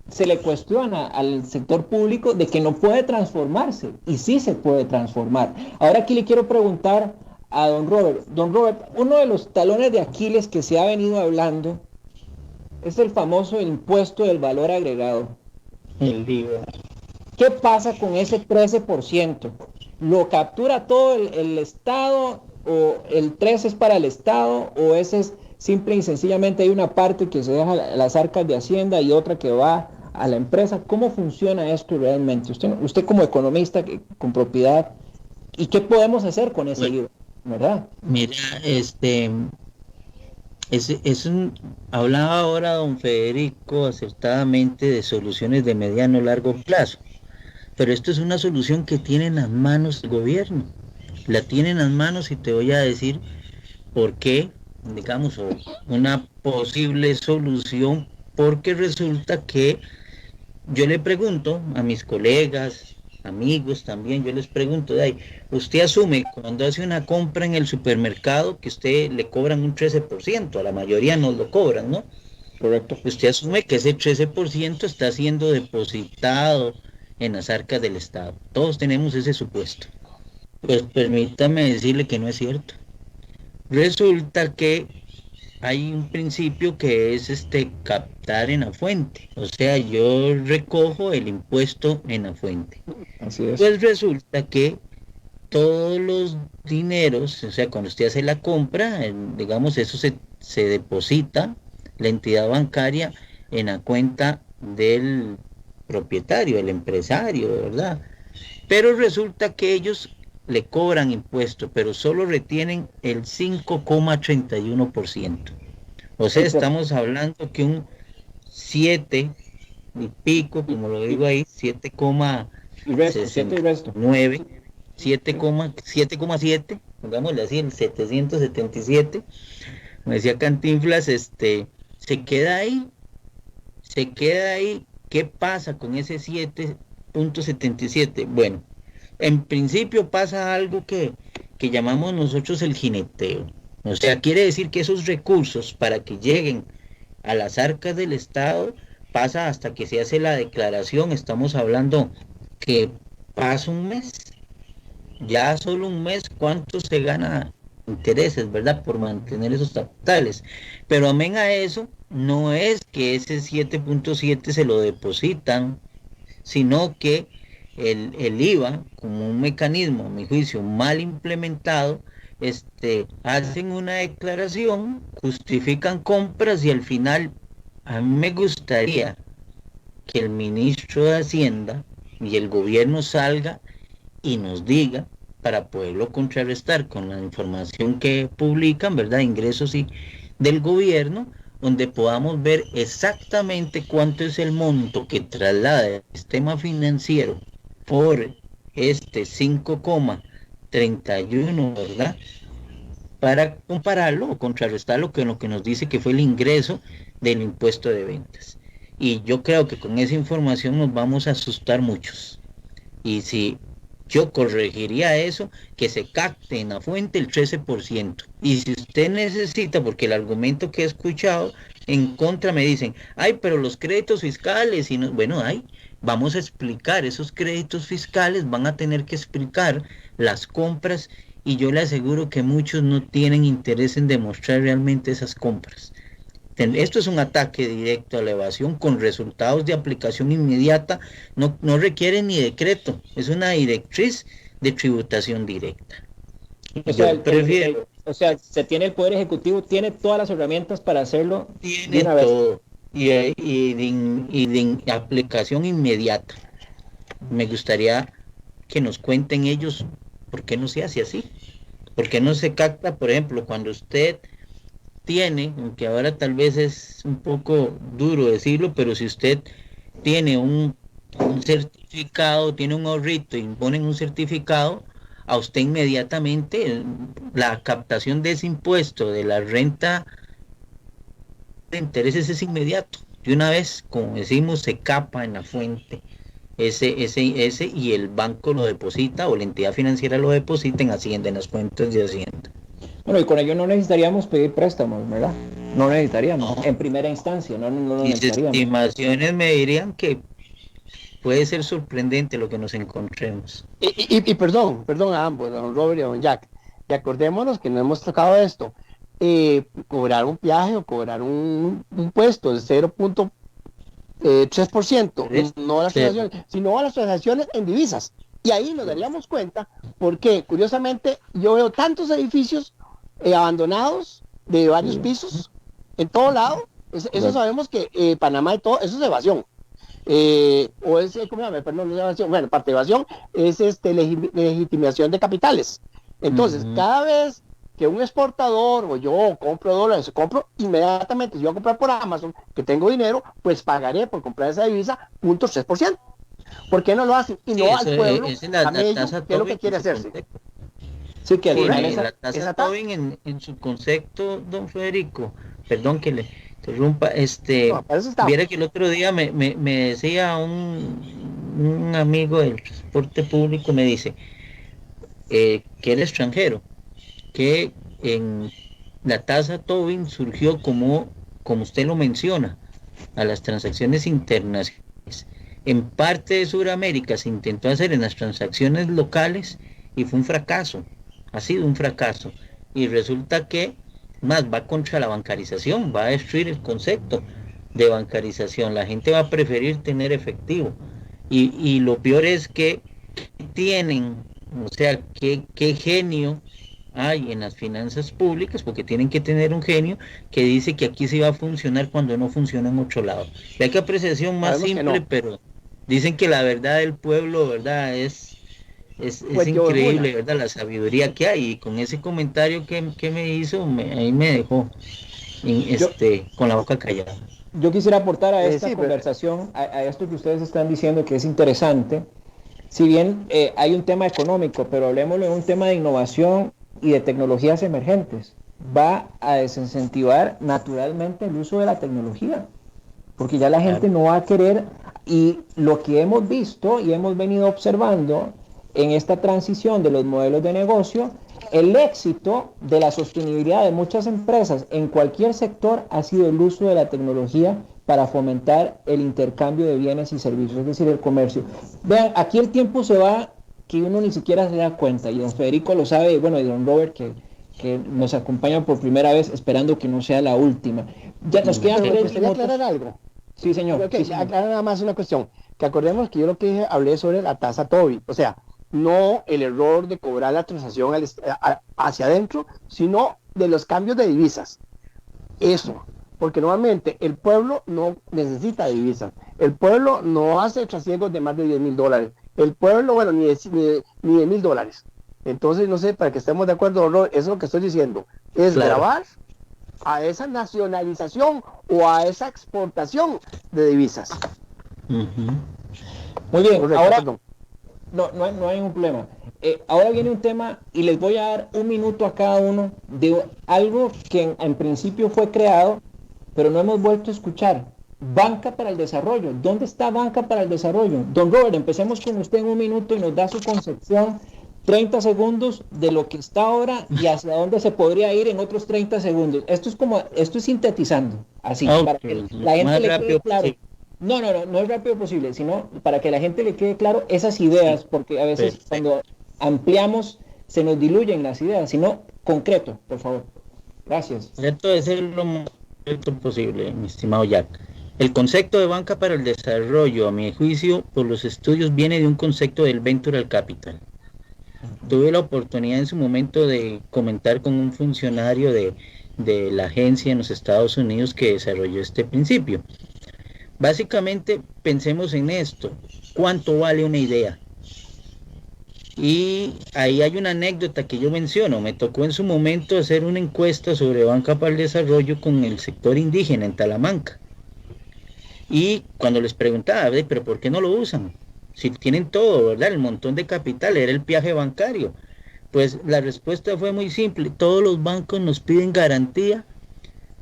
se le cuestiona al sector público de que no puede transformarse, y sí se puede transformar. Ahora aquí le quiero preguntar a don Robert. Don Robert, uno de los talones de Aquiles que se ha venido hablando es el famoso impuesto del valor agregado. el IVA. ¿Qué pasa con ese 13%? ¿Lo captura todo el Estado o el 13 es para el Estado o ese es simple y sencillamente hay una parte que se deja a las arcas de Hacienda y otra que va a la empresa? ¿Cómo funciona esto realmente? Usted como economista con propiedad, ¿y qué podemos hacer con ese IVA? ¿Verdad? Mira, hablaba ahora don Federico acertadamente de soluciones de mediano largo plazo, pero esto es una solución que tiene en las manos el gobierno, la tiene en las manos y te voy a decir por qué, digamos, una posible solución, porque resulta que yo le pregunto a mis colegas, amigos también, yo les pregunto, usted asume cuando hace una compra en el supermercado que usted le cobran un 13%, a la mayoría nos lo cobran, ¿no? Correcto. Usted asume que ese 13% está siendo depositado en las arcas del Estado. Todos tenemos ese supuesto. Pues permítame decirle que no es cierto. Resulta que hay un principio que es captar en la fuente. O sea, yo recojo el impuesto en la fuente. Así es. Pues resulta que todos los dineros, o sea, cuando usted hace la compra, digamos, eso se deposita la entidad bancaria en la cuenta del propietario, el empresario, ¿verdad? Pero resulta que ellos le cobran impuestos, pero solo retienen el 5,31%. O sea, estamos hablando que un 7 y pico, como lo digo ahí, 7,9, 7,7, pongámosle así, el 777, como decía Cantinflas, se queda ahí. ¿Qué pasa con ese 7,77? Bueno, en principio pasa algo que llamamos nosotros el jineteo. O sea, quiere decir que esos recursos para que lleguen a las arcas del Estado pasa hasta que se hace la declaración. Estamos hablando que pasa un mes. Ya solo un mes, ¿cuánto se gana intereses, verdad? Por mantener esos capitales. Pero amén a eso, no es que ese 7,7 se lo depositan, sino que el IVA, como un mecanismo, a mi juicio, mal implementado, hacen una declaración, justifican compras y al final a mí me gustaría que el ministro de Hacienda y el gobierno salga y nos diga, para poderlo contrarrestar con la información que publican, ¿verdad? Ingresos del gobierno, donde podamos ver exactamente cuánto es el monto que traslada el sistema financiero por 5,31, ¿verdad? Para compararlo o contrarrestarlo con lo que nos dice que fue el ingreso del impuesto de ventas. Y yo creo que con esa información nos vamos a asustar muchos. Y si yo corregiría eso, que se capte en la fuente el 13%. Y si usted necesita, porque el argumento que he escuchado en contra me dicen, pero los créditos fiscales, y no, bueno, vamos a explicar esos créditos fiscales, van a tener que explicar las compras, y yo le aseguro que muchos no tienen interés en demostrar realmente esas compras. Esto es un ataque directo a la evasión con resultados de aplicación inmediata, no requiere ni decreto, es una directriz de tributación directa. O sea, se tiene el Poder Ejecutivo, tiene todas las herramientas para hacerlo. Tiene todo, y de aplicación inmediata. Me gustaría que nos cuenten ellos por qué no se hace así, por qué no se capta, por ejemplo, cuando usted tiene, aunque ahora tal vez es un poco duro decirlo, pero si usted tiene un certificado, tiene un ahorrito, imponen un certificado, a usted inmediatamente la captación de ese impuesto de la renta de intereses es inmediato. De una vez, como decimos, se capa en la fuente ese y el banco lo deposita o la entidad financiera lo deposita en Hacienda, en las cuentas de Hacienda. Bueno, y con ello no necesitaríamos pedir préstamos, ¿verdad? No necesitaríamos, en primera instancia, no necesitaríamos. Mis estimaciones me dirían que puede ser sorprendente lo que nos encontremos. Y perdón a ambos, don Robert y don Jack, y acordémonos que no hemos tocado esto. Cobrar un viaje o cobrar un puesto del 0.3%, no a las transacciones, sino a las transacciones en divisas. Y ahí nos daríamos cuenta porque, curiosamente, yo veo tantos edificios abandonados de varios pisos en todo lado. Eso sabemos que Panamá y todo, eso es evasión. O es, ¿cómo se llama? Perdón, no es evasión. Bueno, parte de evasión es legitimación de capitales. Entonces, cada vez que un exportador o yo compro dólares, compro inmediatamente, si yo voy a comprar por Amazon, que tengo dinero, pues pagaré por comprar esa divisa 0.3%. ¿Por qué no lo hacen? Y no al pueblo, a Medellín, ¿qué es lo que quiere hacerse? Sí, que la tasa Tobin en su concepto, don Federico, perdón que le interrumpa, viera que el otro día me decía un amigo del transporte público, me dice que el extranjero, que en la tasa Tobin surgió como usted lo menciona, a las transacciones internacionales. En parte de Sudamérica se intentó hacer en las transacciones locales y fue un fracaso, ha sido un fracaso. Y resulta que más va contra la bancarización, va a destruir el concepto de bancarización. La gente va a preferir tener efectivo. Y lo peor es que tienen, o sea, qué genio hay en las finanzas públicas, porque tienen que tener un genio que dice que aquí sí va a funcionar cuando no funciona en otro lado. Vea qué apreciación más simple, pero dicen que la verdad del pueblo, ¿verdad? Es pues increíble, ¿verdad? La sabiduría que hay. Y con ese comentario que me hizo, ahí me dejó con la boca callada. Yo quisiera aportar a esta conversación, a esto que ustedes están diciendo, que es interesante. Si bien hay un tema económico, pero hablemoslo de un tema de innovación y de tecnologías emergentes. Va a desincentivar naturalmente el uso de la tecnología, porque ya la gente no va a querer, y lo que hemos visto y hemos venido observando en esta transición de los modelos de negocio, el éxito de la sostenibilidad de muchas empresas en cualquier sector ha sido el uso de la tecnología para fomentar el intercambio de bienes y servicios, es decir, el comercio. Vean, aquí el tiempo se va que uno ni siquiera se da cuenta, y don Federico lo sabe, y bueno, y don Robert que nos acompaña por primera vez, esperando que no sea la última. Ya nos quedan 3 minutos. ¿Quería aclarar algo? Sí, señor. Okay, sí, aclarar nada más una cuestión, que acordemos que yo lo que dije, hablé sobre la tasa Tobin, o sea, no el error de cobrar la transacción hacia adentro, sino de los cambios de divisas. Eso, porque normalmente el pueblo no necesita divisas, el pueblo no hace trasiegos de más de $10,000, el pueblo, bueno, ni de $1,000. Entonces, no sé, para que estemos de acuerdo, eso es lo que estoy diciendo, es grabar a esa nacionalización o a esa exportación de divisas. Muy bien, correcto, ahora no hay un problema. Ahora viene un tema y les voy a dar 1 minuto a cada uno de algo que en principio fue creado, pero no hemos vuelto a escuchar. Banca para el desarrollo. ¿Dónde está Banca para el Desarrollo? Don Robert, empecemos con usted en 1 minuto y nos da su concepción, 30 segundos de lo que está ahora y hacia dónde se podría ir en otros 30 segundos. Esto es sintetizando, así, para que la gente le quede claro. No es rápido posible, sino para que la gente le quede claro esas ideas, porque a veces cuando ampliamos se nos diluyen las ideas, sino concreto, por favor. Gracias. Trato de ser lo más concreto posible, mi estimado Jack. El concepto de banca para el desarrollo, a mi juicio, por los estudios, viene de un concepto del Venture Capital. Tuve la oportunidad en su momento de comentar con un funcionario de la agencia en los Estados Unidos que desarrolló este principio. Básicamente, pensemos en esto. ¿Cuánto vale una idea? Y ahí hay una anécdota que yo menciono. Me tocó en su momento hacer una encuesta sobre banca para el desarrollo con el sector indígena en Talamanca. Y cuando les preguntaba, pero ¿por qué no lo usan? Si tienen todo, ¿verdad? El montón de capital, era el peaje bancario. Pues la respuesta fue muy simple. Todos los bancos nos piden garantía.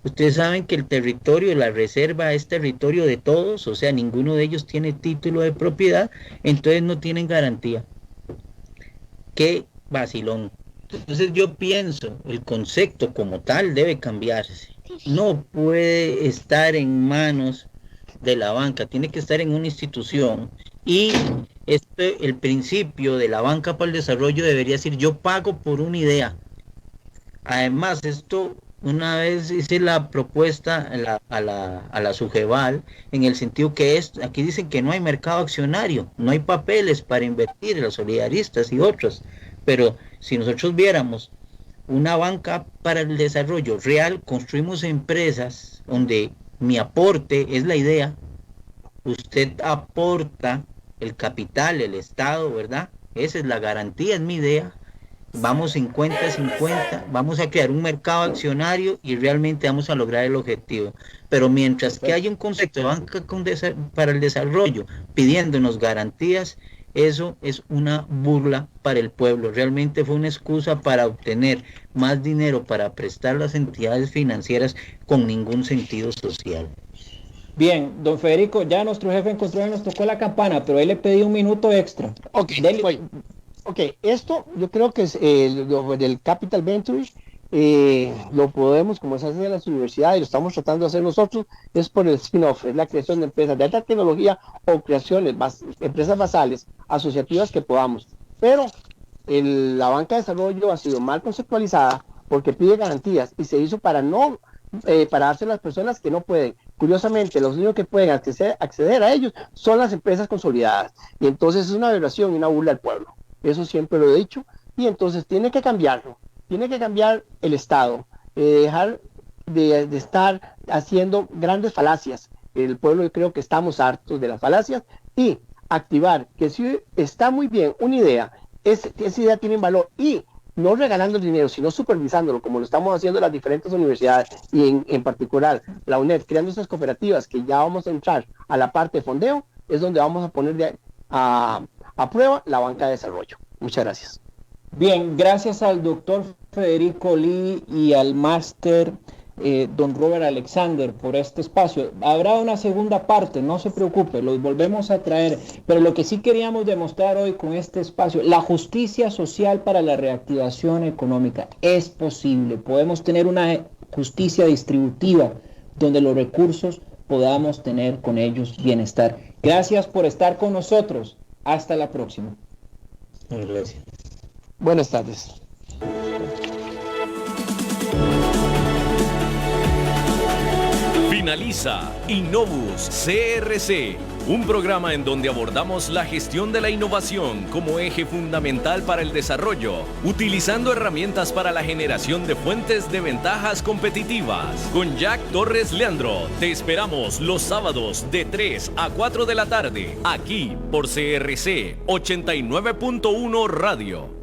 Ustedes saben que el territorio, la reserva es territorio de todos, o sea, ninguno de ellos tiene título de propiedad, entonces no tienen garantía. ¡Qué vacilón! Entonces yo pienso, el concepto como tal debe cambiarse. No puede estar en manos de la banca, tiene que estar en una institución. Y el principio de la banca para el desarrollo debería decir, yo pago por una idea. Además, esto, una vez hice la propuesta a la Sujeval, en el sentido que aquí dicen que no hay mercado accionario, no hay papeles para invertir, los solidaristas y otros, pero si nosotros viéramos una banca para el desarrollo real, construimos empresas donde mi aporte es la idea, usted aporta el capital, el Estado, ¿verdad? Esa es la garantía, es mi idea. Vamos 50-50, vamos a crear un mercado accionario y realmente vamos a lograr el objetivo. Pero mientras que haya un concepto de banca para el desarrollo pidiéndonos garantías, eso es una burla para el pueblo. Realmente fue una excusa para obtener más dinero para prestar las entidades financieras con ningún sentido social. Bien, don Federico, ya nuestro jefe en control nos tocó la campana, pero él le pedí un minuto extra. Ok, esto yo creo que es del Capital Ventures, lo podemos, como se hace en las universidades, y lo estamos tratando de hacer nosotros, es por el spin-off, es la creación de empresas de alta tecnología o creaciones, empresas basales, asociativas que podamos. Pero la banca de desarrollo ha sido mal conceptualizada porque pide garantías y se hizo para darse a las personas que no pueden. Curiosamente, los únicos que pueden acceder a ellos son las empresas consolidadas. Y entonces es una violación y una burla al pueblo. Eso siempre lo he dicho. Y entonces tiene que cambiarlo. Tiene que cambiar el Estado. Dejar de estar haciendo grandes falacias. El pueblo, yo creo que estamos hartos de las falacias. Y activar que si está muy bien una idea, esa idea tiene valor. Y no regalando el dinero, sino supervisándolo, como lo estamos haciendo en las diferentes universidades y en particular la UNED, creando estas cooperativas que ya vamos a entrar a la parte de fondeo, es donde vamos a poner a prueba la banca de desarrollo. Muchas gracias. Bien, gracias al doctor Federico Lee y al máster don Robert Alexander por este espacio. Habrá una segunda parte, no se preocupe, los volvemos a traer, pero lo que sí queríamos demostrar hoy con este espacio, la justicia social para la reactivación económica es posible. Podemos tener una justicia distributiva donde los recursos podamos tener con ellos bienestar. Gracias por estar con nosotros. Hasta la próxima. Gracias. Buenas tardes. Finaliza Innovus CRC, un programa en donde abordamos la gestión de la innovación como eje fundamental para el desarrollo, utilizando herramientas para la generación de fuentes de ventajas competitivas. Con Jack Torres Leandro, te esperamos los sábados de 3 a 4 de la tarde, aquí por CRC 89.1 Radio.